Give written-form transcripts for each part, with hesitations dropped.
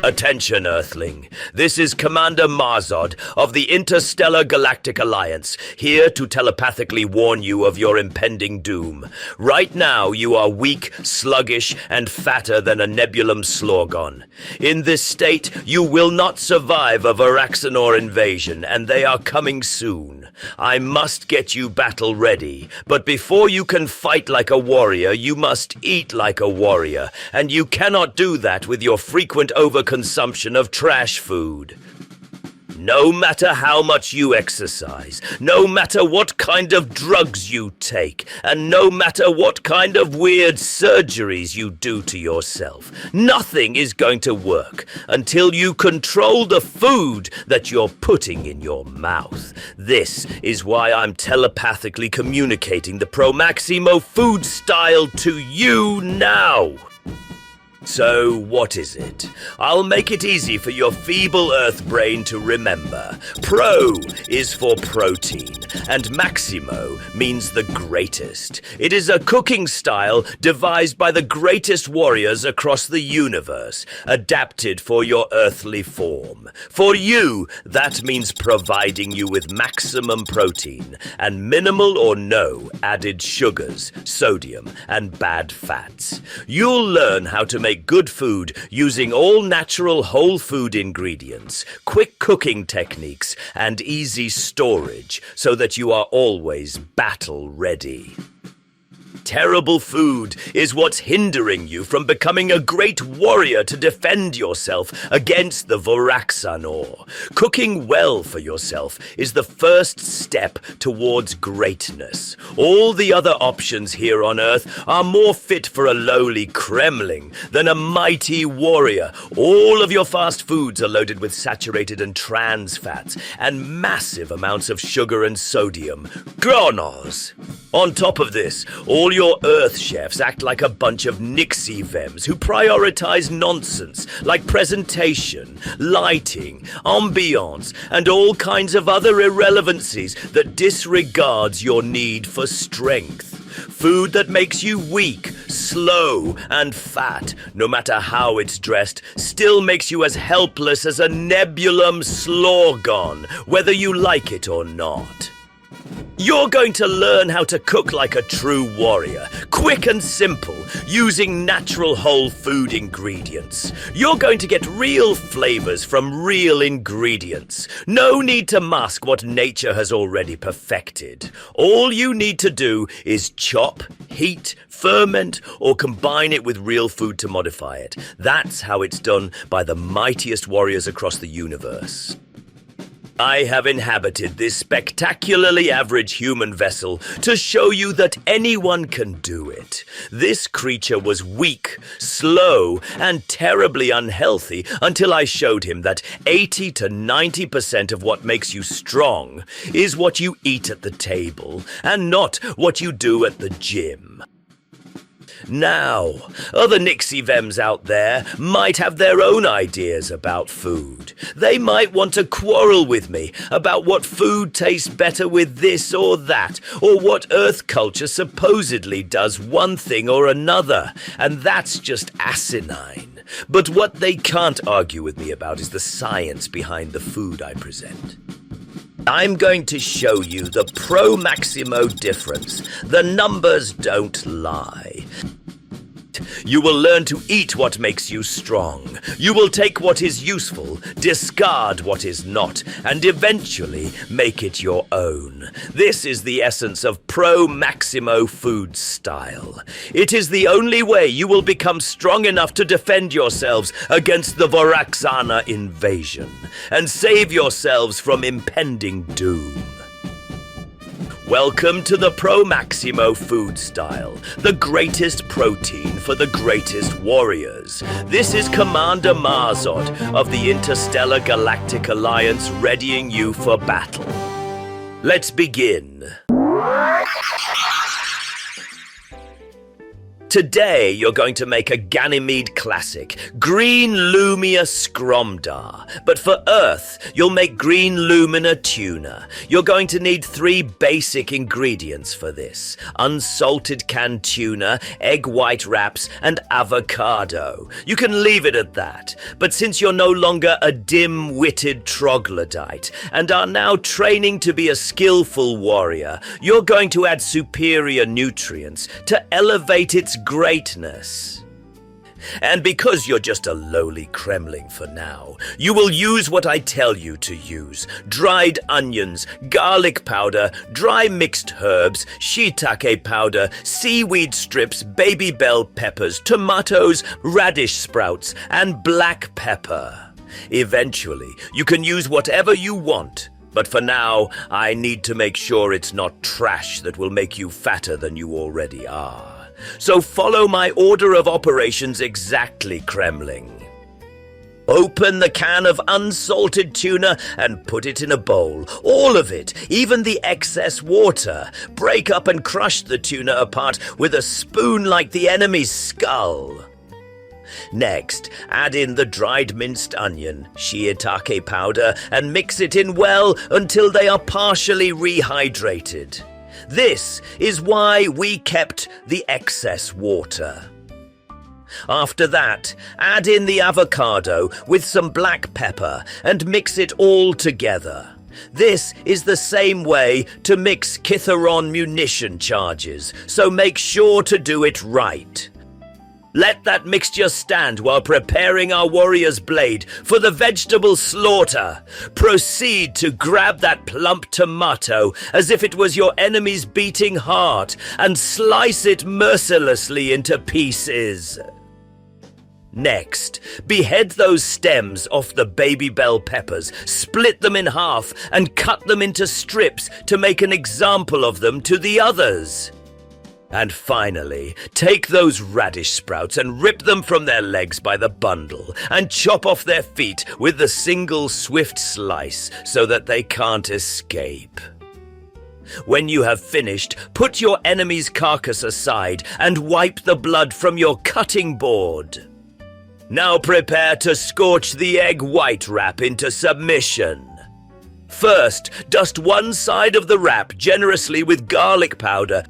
Attention, Earthling. This is Commander Marzod of the Interstellar Galactic Alliance, here to telepathically warn you of your impending doom. Right now, you are weak, sluggish, and fatter than a nebulum slorgon. In this state, you will not survive a Voraxanor invasion, and they are coming soon. I must get you battle ready, but before you can fight like a warrior, you must eat like a warrior, and you cannot do that with your frequent overconsumption of trash food. No matter how much you exercise, no matter what kind of drugs you take, and no matter what kind of weird surgeries you do to yourself, nothing is going to work until you control the food that you're putting in your mouth. This is why I'm telepathically communicating the Pro-Maximo Foods Style to you now. So, what is it? I'll make it easy for your feeble Earth brain to remember. Pro is for protein, and Maximo means the greatest. It is a cooking style devised by the greatest warriors across the universe, adapted for your earthly form. For you, that means providing you with maximum protein and minimal or no added sugars, sodium, and bad fats. You'll learn how to make good food using all natural whole food ingredients, quick cooking techniques, and easy storage so that you are always battle ready. Terrible food is what's hindering you from becoming a great warrior to defend yourself against the Voraxanor. Cooking well for yourself is the first step towards greatness. All the other options here on Earth are more fit for a lowly Kremling than a mighty warrior. All of your fast foods are loaded with saturated and trans fats and massive amounts of sugar and sodium. Gronos! On top of this, all your Earth chefs act like a bunch of nixie-vems who prioritize nonsense like presentation, lighting, ambiance, and all kinds of other irrelevancies that disregards your need for strength. Food that makes you weak, slow, and fat, no matter how it's dressed, still makes you as helpless as a nebulum slorgon, whether you like it or not. You're going to learn how to cook like a true warrior, quick and simple, using natural whole food ingredients. You're going to get real flavors from real ingredients. No need to mask what nature has already perfected. All you need to do is chop, heat, ferment, or combine it with real food to modify it. That's how it's done by the mightiest warriors across the universe. I have inhabited this spectacularly average human vessel to show you that anyone can do it. This creature was weak, slow, and terribly unhealthy until I showed him that 80 to 90% of what makes you strong is what you eat at the table and not what you do at the gym. Now, other nixie-vems out there might have their own ideas about food. They might want to quarrel with me about what food tastes better with this or that, or what Earth culture supposedly does one thing or another, and that's just asinine. But what they can't argue with me about is the science behind the food I present. I'm going to show you the Pro-Maximo Difference. The numbers don't lie. You will learn to eat what makes you strong. You will take what is useful, discard what is not, and eventually make it your own. This is the essence of Pro-Maximo Foods Style. It is the only way you will become strong enough to defend yourselves against the Voraxanor invasion, and save yourselves from impending doom. Welcome to the Pro-Maximo Foods Style, the greatest protein for the greatest warriors. This is Commander Marzod of the Interstellar Galactic Alliance readying you for battle. Let's begin. Today, you're going to make a Ganymede classic, Green Lumina Scromdar. But for Earth, you'll make Green Lumina Tuna. You're going to need 3 basic ingredients for this: unsalted canned tuna, egg white wraps, and avocado. You can leave it at that. But since you're no longer a dim-witted troglodyte and are now training to be a skillful warrior, you're going to add superior nutrients to elevate its greatness. And because you're just a lowly Kremling for now, you will use what I tell you to use: dried onions, garlic powder, dry mixed herbs, shiitake powder, seaweed strips, baby bell peppers, tomatoes, radish sprouts, and black pepper. Eventually, you can use whatever you want. But for now, I need to make sure it's not trash that will make you fatter than you already are. So follow my order of operations exactly, Kremling. Open the can of unsalted tuna and put it in a bowl. All of it, even the excess water. Break up and crush the tuna apart with a spoon like the enemy's skull. Next, add in the dried minced onion, shiitake powder, and mix it in well until they are partially rehydrated. This is why we kept the excess water. After that, add in the avocado with some black pepper and mix it all together. This is the same way to mix Kitharon munition charges, so make sure to do it right. Let that mixture stand while preparing our warrior's blade for the vegetable slaughter. Proceed to grab that plump tomato as if it was your enemy's beating heart and slice it mercilessly into pieces. Next, behead those stems off the baby bell peppers, split them in half, and cut them into strips to make an example of them to the others. And finally, take those radish sprouts and rip them from their legs by the bundle and chop off their feet with the single swift slice so that they can't escape. When you have finished, put your enemy's carcass aside and wipe the blood from your cutting board. Now prepare to scorch the egg white wrap into submission. First, dust one side of the wrap generously with garlic powder.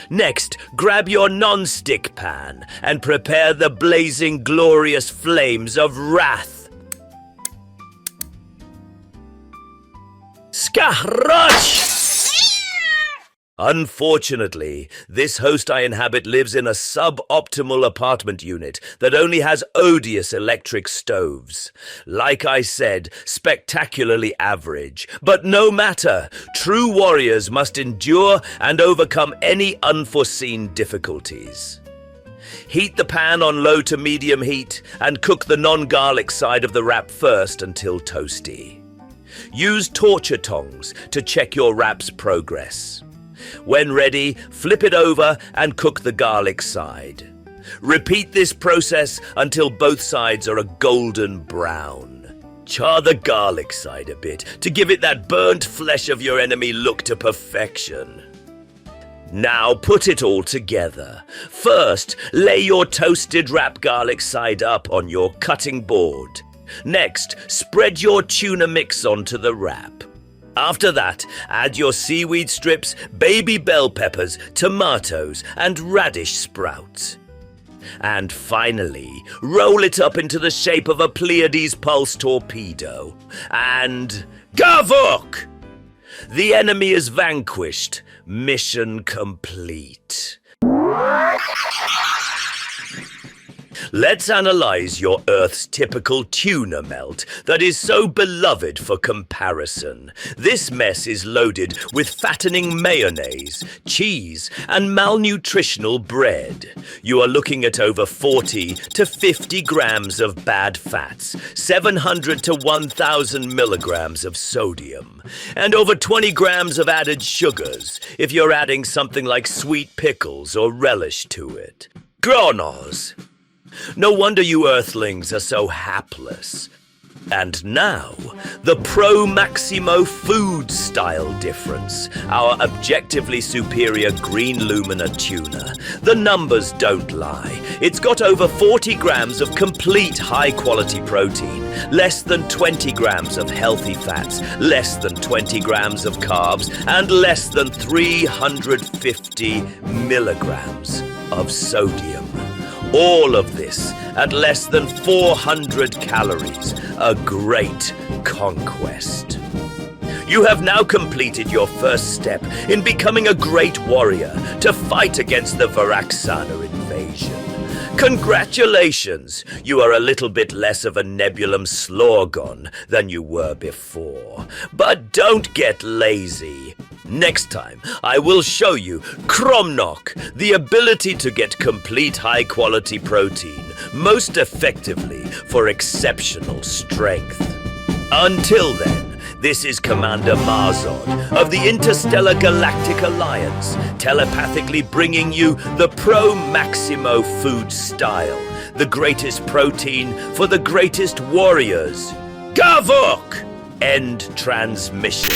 Next, grab your non-stick pan and prepare the blazing glorious flames of wrath. Skahrush! Unfortunately, this host I inhabit lives in a suboptimal apartment unit that only has odious electric stoves. Like I said, spectacularly average. But no matter, true warriors must endure and overcome any unforeseen difficulties. Heat the pan on low to medium heat and cook the non-garlic side of the wrap first until toasty. Use torture tongs to check your wrap's progress. When ready, flip it over and cook the garlic side. Repeat this process until both sides are a golden brown. Char the garlic side a bit to give it that burnt flesh of your enemy look to perfection. Now put it all together. First, lay your toasted wrap garlic side up on your cutting board. Next, spread your tuna mix onto the wrap. After that, add your seaweed strips, baby bell peppers, tomatoes, and radish sprouts. And finally, roll it up into the shape of a Pleiades pulse torpedo. And Gavok! The enemy is vanquished. Mission complete. Let's analyze your Earth's typical tuna melt that is so beloved for comparison. This mess is loaded with fattening mayonnaise, cheese, and malnutritional bread. You are looking at over 40 to 50 grams of bad fats, 700 to 1,000 milligrams of sodium, and over 20 grams of added sugars if you're adding something like sweet pickles or relish to it. Gronos! No wonder you Earthlings are so hapless. And now, the Pro-Maximo Foods Style Difference, our objectively superior Green Lumina Tuna. The numbers don't lie. It's got over 40 grams of complete high-quality protein, less than 20 grams of healthy fats, less than 20 grams of carbs, and less than 350 milligrams of sodium. All of this at less than 400 calories. A great conquest. You have now completed your first step in becoming a great warrior to fight against the Voraxanor invasion. Congratulations! You are a little bit less of a nebulum slorgon than you were before. But don't get lazy. Next time, I will show you Kromnok, the ability to get complete high-quality protein, most effectively for exceptional strength. Until then, this is Commander Marzod of the Interstellar Galactic Alliance, telepathically bringing you the Pro-Maximo Foods Style, the greatest protein for the greatest warriors. Gavok! End transmission.